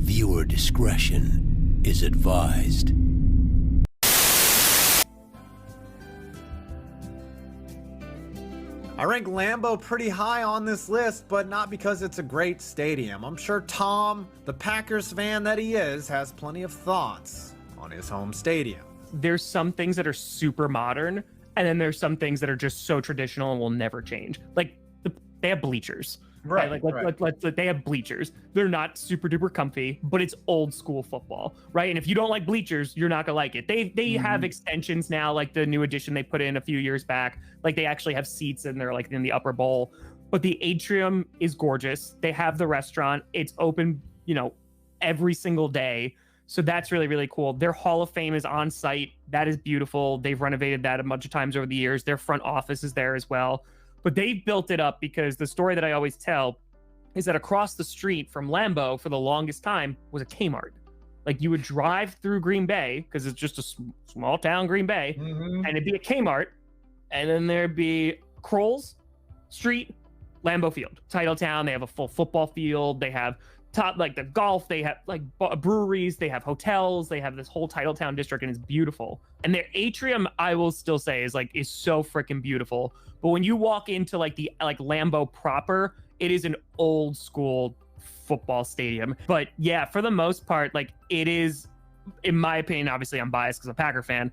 Viewer discretion is advised. I rank Lambeau pretty high on this list, but not because it's a great stadium. I'm sure Tom, the Packers fan that he is, has plenty of thoughts on his home stadium. There's some things that are super modern, and then there's some things that are just so traditional and will never change. Like, they have bleachers. Right. They have bleachers. They're not super duper comfy, but it's old school football, right? And if you don't like bleachers, you're not gonna like it. They have extensions now, like the new addition they put in a few years back. Like they actually have seats and they're like in the upper bowl. But the atrium is gorgeous. They have the restaurant. It's open, every single day. So that's really, really cool. Their Hall of Fame is on site. That is beautiful. They've renovated that a bunch of times over the years. Their front office is there as well. But they built it up because the story that I always tell is that across the street from Lambeau for the longest time was a Kmart. Like you would drive through Green Bay because it's just a small town, Green Bay, and it'd be a Kmart, and then there'd be Kroll's Street, Lambeau Field, Titletown. They have a full football field. They have the golf. They have breweries. They have hotels. They have this whole Titletown district, and it's beautiful. And their atrium, I will still say, is so freaking beautiful. But when you walk into the Lambeau proper, it is an old school football stadium. But yeah, for the most part, it is, in my opinion, obviously I'm biased because I'm a Packer fan,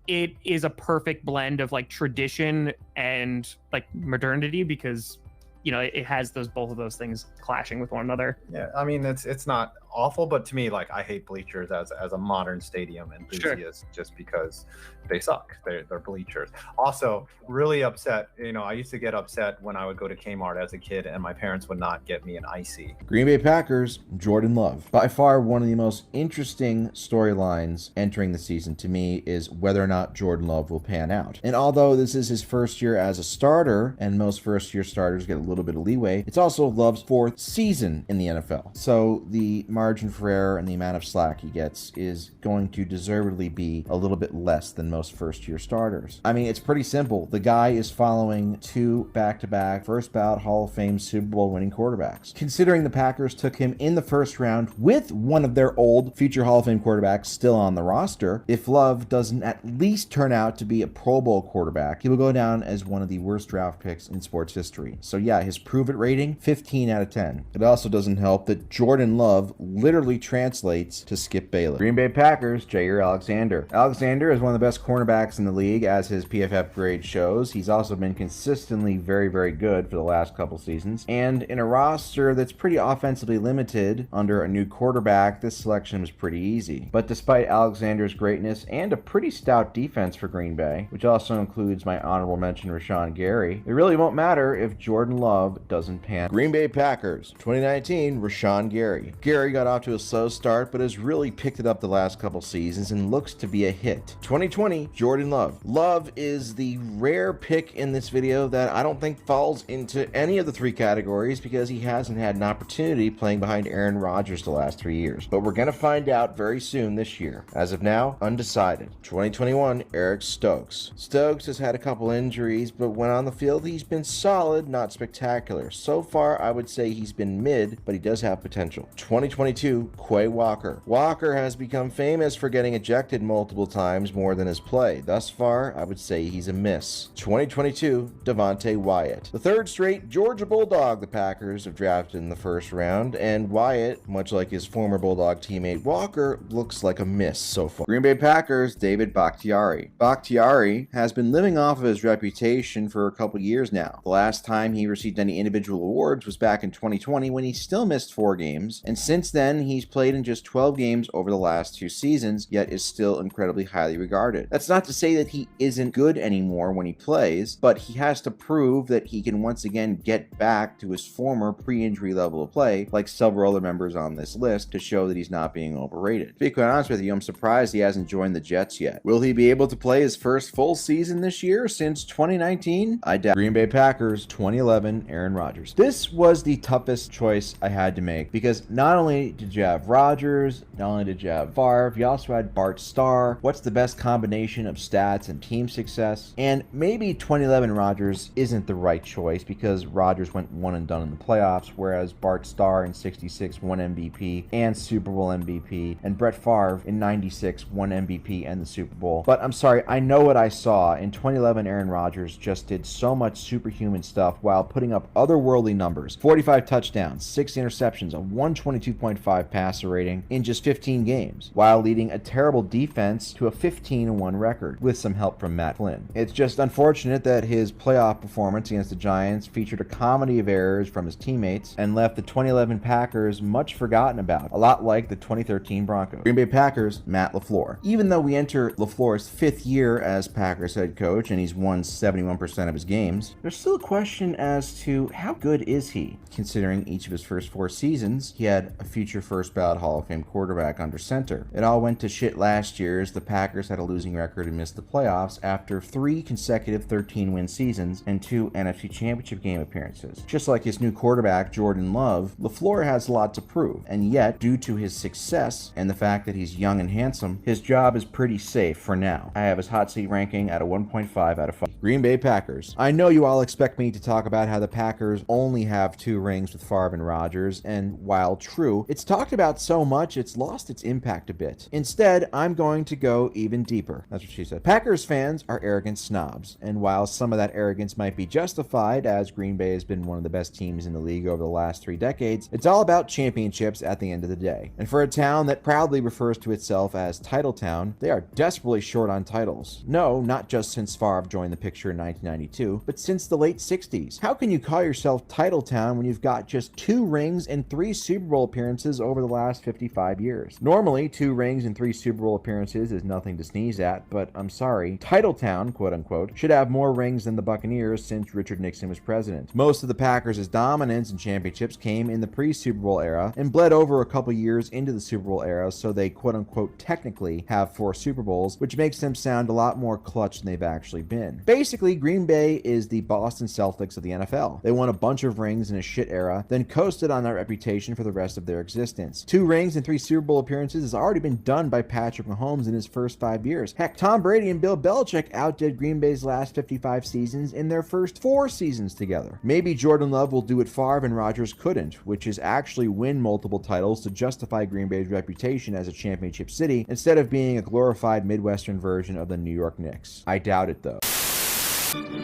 it is a perfect blend of tradition and modernity because it has both of those things clashing with one another. Yeah, I mean it's not awful, but to me, I hate bleachers as a modern stadium enthusiast, just because they suck. They're bleachers. Also, really upset. I used to get upset when I would go to Kmart as a kid, and my parents would not get me an icy. Green Bay Packers, Jordan Love. By far, one of the most interesting storylines entering the season to me is whether or not Jordan Love will pan out. And although this is his first year as a starter, and most first-year starters get a little bit of leeway, it's also Love's fourth season in the NFL. So the margin for error and the amount of slack he gets is going to deservedly be a little bit less than most first-year starters. I mean, it's pretty simple. The guy is following two back-to-back first ballot Hall of Fame Super Bowl winning quarterbacks. Considering the Packers took him in the first round with one of their old future Hall of Fame quarterbacks still on the roster, if Love doesn't at least turn out to be a Pro Bowl quarterback, he will go down as one of the worst draft picks in sports history. So yeah, his prove it rating, 15 out of 10. It also doesn't help that Jordan Love literally translates to Skip Bayless. Green Bay Packers, Jair Alexander. Alexander is one of the best cornerbacks in the league, as his PFF grade shows. He's also been consistently very, very good for the last couple seasons. And in a roster that's pretty offensively limited under a new quarterback, this selection was pretty easy. But despite Alexander's greatness and a pretty stout defense for Green Bay, which also includes my honorable mention Rashawn Gary, it really won't matter if Jordan Love doesn't pan. Green Bay Packers, 2019, Rashawn Gary. Gary got off to a slow start, but has really picked it up the last couple seasons and looks to be a hit. 2020, Jordan Love. Love is the rare pick in this video that I don't think falls into any of the three categories because he hasn't had an opportunity playing behind Aaron Rodgers the last 3 years. But we're going to find out very soon this year. As of now, undecided. 2021, Eric Stokes. Stokes has had a couple injuries, but when on the field, he's been solid, not spectacular. So far, I would say he's been mid, but he does have potential. 2022, Quay Walker. Walker has become famous for getting ejected multiple times more than his play. Thus far, I would say he's a miss. 2022, Devontae Wyatt. The third straight Georgia Bulldog the Packers have drafted in the first round, and Wyatt, much like his former Bulldog teammate Walker, looks like a miss so far. Green Bay Packers, David Bakhtiari. Bakhtiari has been living off of his reputation for a couple years now. The last time he received any individual awards was back in 2020 when he still missed 4 games, and since then he's played in just 12 games over the last 2 seasons, yet is still incredibly highly regarded. That's not to say that he isn't good anymore when he plays, but he has to prove that he can once again get back to his former pre-injury level of play, like several other members on this list, to show that he's not being overrated. To be quite honest with you, I'm surprised he hasn't joined the Jets yet. Will he be able to play his first full season this year since 2019? I doubt. Green Bay Packers, 2011, Aaron Rodgers. This was the toughest choice I had to make because not only only did you have Rodgers, not only did you have Favre, you also had Bart Starr. What's the best combination of stats and team success? And maybe 2011 Rodgers isn't the right choice because Rodgers went one and done in the playoffs, whereas Bart Starr in 66 won MVP and Super Bowl MVP, and Brett Favre in 96 won MVP and the Super Bowl. But I'm sorry, I know what I saw. In 2011, Aaron Rodgers just did so much superhuman stuff while putting up otherworldly numbers. 45 touchdowns, 6 interceptions, a 122.5 passer rating in just 15 games, while leading a terrible defense to a 15-1 record, with some help from Matt Flynn. It's just unfortunate that his playoff performance against the Giants featured a comedy of errors from his teammates and left the 2011 Packers much forgotten about, a lot like the 2013 Broncos. Green Bay Packers, Matt LaFleur. Even though we enter LaFleur's 5th year as Packers head coach and he's won 71% of his games, there's still a question as to how good is he? Considering each of his first 4 seasons, he had a future first ballot Hall of Fame quarterback under center. It all went to shit last year as the Packers had a losing record and missed the playoffs after 3 consecutive 13-win seasons and 2 NFC Championship game appearances. Just like his new quarterback, Jordan Love, LaFleur has a lot to prove, and yet, due to his success and the fact that he's young and handsome, his job is pretty safe for now. I have his hot seat ranking at a 1.5 out of 5. Green Bay Packers. I know you all expect me to talk about how the Packers only have 2 rings with Favre and Rodgers, and while true, it's talked about so much it's lost its impact a bit. Instead, I'm going to go even deeper. That's what she said. Packers fans are arrogant snobs, and while some of that arrogance might be justified, as Green Bay has been one of the best teams in the league over the last 3 decades, it's all about championships at the end of the day. And for a town that proudly refers to itself as Title Town, they are desperately short on titles. No, not just since Favre joined the picture in 1992, but since the late 60s. How can you call yourself Title Town when you've got just 2 rings and 3 Super Bowl appearances over the last 55 years? Normally, 2 rings and 3 Super Bowl appearances is nothing to sneeze at, but I'm sorry, Title Town, quote unquote, should have more rings than the Buccaneers since Richard Nixon was president. Most of the Packers' dominance in championships came in the pre-Super Bowl era and bled over a couple years into the Super Bowl era, so they quote unquote technically have 4 Super Bowls, which makes them sound a lot more clutch than they've actually been. Basically, Green Bay is the Boston Celtics of the NFL. They won a bunch of rings in a shit era, then coasted on that reputation for the rest of their existence. 2 rings and 3 Super Bowl appearances has already been done by Patrick Mahomes in his first 5 years. Heck, Tom Brady and Bill Belichick outdid Green Bay's last 55 seasons in their first 4 seasons together. Maybe Jordan Love will do what Favre and Rodgers couldn't, which is actually win multiple titles to justify Green Bay's reputation as a championship city, instead of being a glorified Midwestern version of the New York Knicks. I doubt it, though.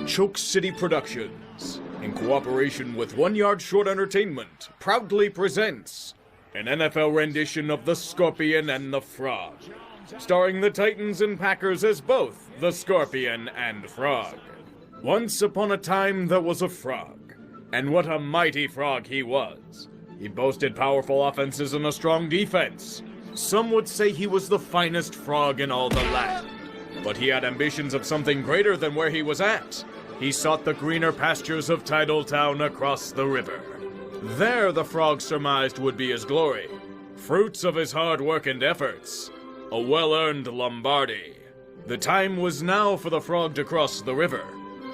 Choke City Productions, in cooperation with 1 Yard Short Entertainment, proudly presents an NFL rendition of The Scorpion and the Frog, starring the Titans and Packers as both the Scorpion and Frog. Once upon a time there was a frog, and what a mighty frog he was. He boasted powerful offenses and a strong defense. Some would say he was the finest frog in all the land. But he had ambitions of something greater than where he was at. He sought the greener pastures of Titletown across the river. There the frog surmised would be his glory, fruits of his hard work and efforts, a well-earned Lombardi. The time was now for the frog to cross the river.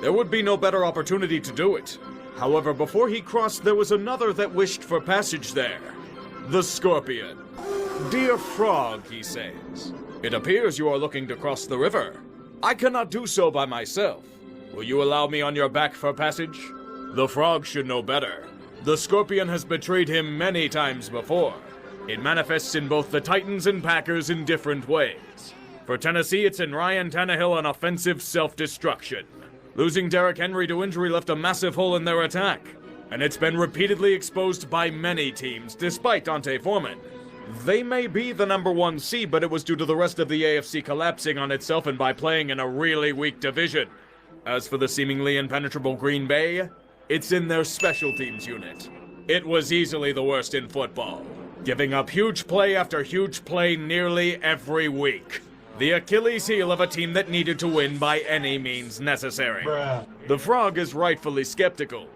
There would be no better opportunity to do it. However, before he crossed, there was another that wished for passage there. The Scorpion. "Dear Frog," he says, "it appears you are looking to cross the river. I cannot do so by myself. Will you allow me on your back for passage?" The Frog should know better. The Scorpion has betrayed him many times before. It manifests in both the Titans and Packers in different ways. For Tennessee, it's in Ryan Tannehill on offensive self-destruction. Losing Derrick Henry to injury left a massive hole in their attack, and it's been repeatedly exposed by many teams, despite Dante Foreman. They may be the number 1 seed, but it was due to the rest of the AFC collapsing on itself and by playing in a really weak division. As for the seemingly impenetrable Green Bay, it's in their special teams unit. It was easily the worst in football, giving up huge play after huge play nearly every week. The Achilles heel of a team that needed to win by any means necessary. The Frog is rightfully skeptical.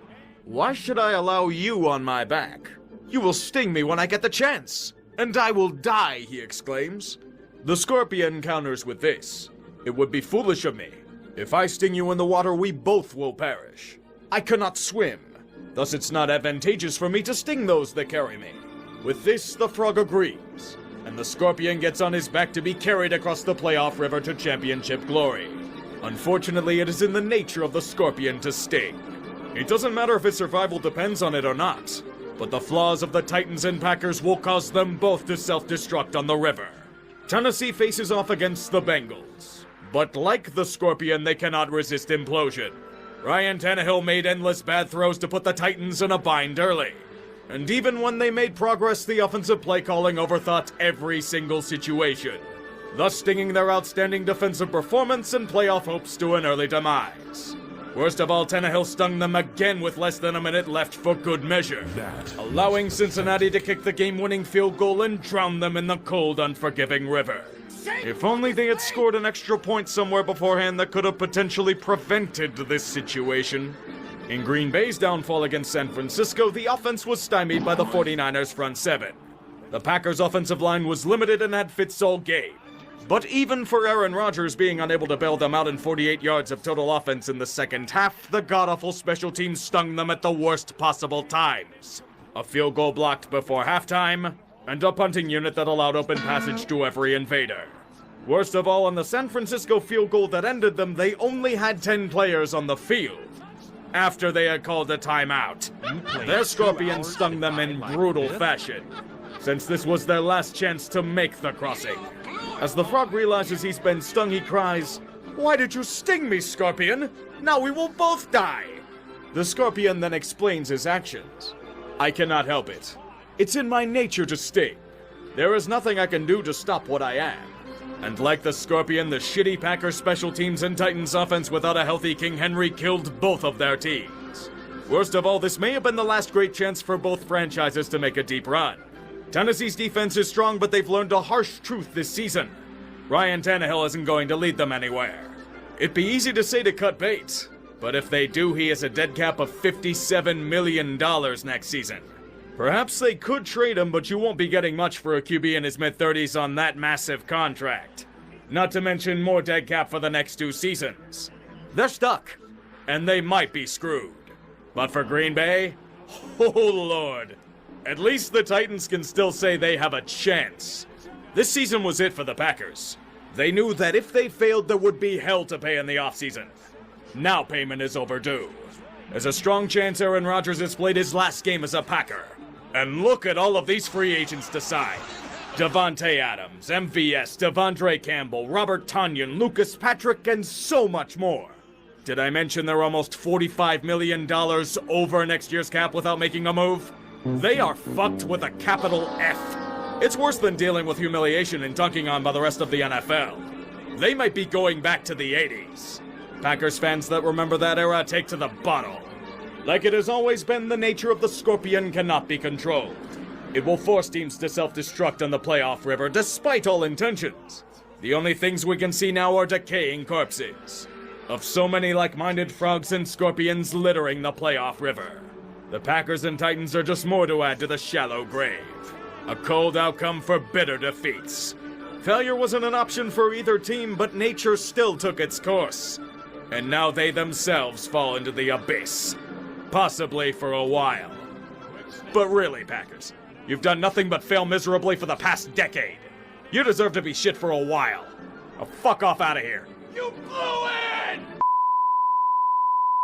"Why should I allow you on my back? You will sting me when I get the chance, and I will die," he exclaims. The Scorpion counters with this: "It would be foolish of me. If I sting you in the water, we both will perish. I cannot swim, thus it's not advantageous for me to sting those that carry me. With this, the Frog agrees, and the Scorpion gets on his back to be carried across the playoff river to championship glory. Unfortunately, it is in the nature of the Scorpion to sting. It doesn't matter if his survival depends on it or not, but the flaws of the Titans and Packers will cause them both to self-destruct on the river. Tennessee faces off against the Bengals, but like the Scorpion, they cannot resist implosion. Ryan Tannehill made endless bad throws to put the Titans in a bind early. And even when they made progress, the offensive play calling overthought every single situation, thus stinging their outstanding defensive performance and playoff hopes to an early demise. Worst of all, Tannehill stung them again with less than a minute left for good measure, allowing Cincinnati to kick the game-winning field goal and drown them in the cold, unforgiving river. If only they had scored an extra point somewhere beforehand that could have potentially prevented this situation. In Green Bay's downfall against San Francisco, the offense was stymied by the 49ers' front seven. The Packers' offensive line was limited and had fits all game. But even for Aaron Rodgers being unable to bail them out in 48 yards of total offense in the second half, the god-awful special teams stung them at the worst possible times. A field goal blocked before halftime, and a punting unit that allowed open passage to every invader. Worst of all, on the San Francisco field goal that ended them, they only had 10 players on the field. After they had called a timeout, their Scorpion stung them in brutal fashion, since this was their last chance to make the crossing. As the Frog realizes he's been stung, he cries, "Why did you sting me, Scorpion? Now we will both die!" The Scorpion then explains his actions. "I cannot help it. It's in my nature to sting. There is nothing I can do to stop what I am." And like the Scorpion, the shitty Packers special teams and Titans offense without a healthy King Henry killed both of their teams. Worst of all, this may have been the last great chance for both franchises to make a deep run. Tennessee's defense is strong, but they've learned a harsh truth this season. Ryan Tannehill isn't going to lead them anywhere. It'd be easy to say to cut bait, but if they do, he has a dead cap of $57 million next season. Perhaps they could trade him, but you won't be getting much for a QB in his mid-30s on that massive contract. Not to mention more dead cap for the next 2 seasons. They're stuck, and they might be screwed. But for Green Bay, oh Lord, at least the Titans can still say they have a chance. This season was it for the Packers. They knew that if they failed, there would be hell to pay in the offseason. Now payment is overdue. There's a strong chance Aaron Rodgers has played his last game as a Packer. And look at all of these free agents to sign. Devontae Adams, MVS, Devondre Campbell, Robert Tonyan, Lucas Patrick, and so much more. Did I mention they're almost $45 million over next year's cap without making a move? They are fucked with a capital F. It's worse than dealing with humiliation and dunking on by the rest of the NFL. They might be going back to the 80s. Packers fans that remember that era, take to the bottle. Like it has always been, the nature of the Scorpion cannot be controlled. It will force teams to self-destruct on the playoff river, despite all intentions. The only things we can see now are decaying corpses of so many like-minded frogs and scorpions littering the playoff river. The Packers and Titans are just more to add to the shallow grave. A cold outcome for bitter defeats. Failure wasn't an option for either team, but nature still took its course. And now they themselves fall into the abyss. Possibly for a while. But really, Packers, you've done nothing but fail miserably for the past decade. You deserve to be shit for a while. Now fuck off out of here. You blew it!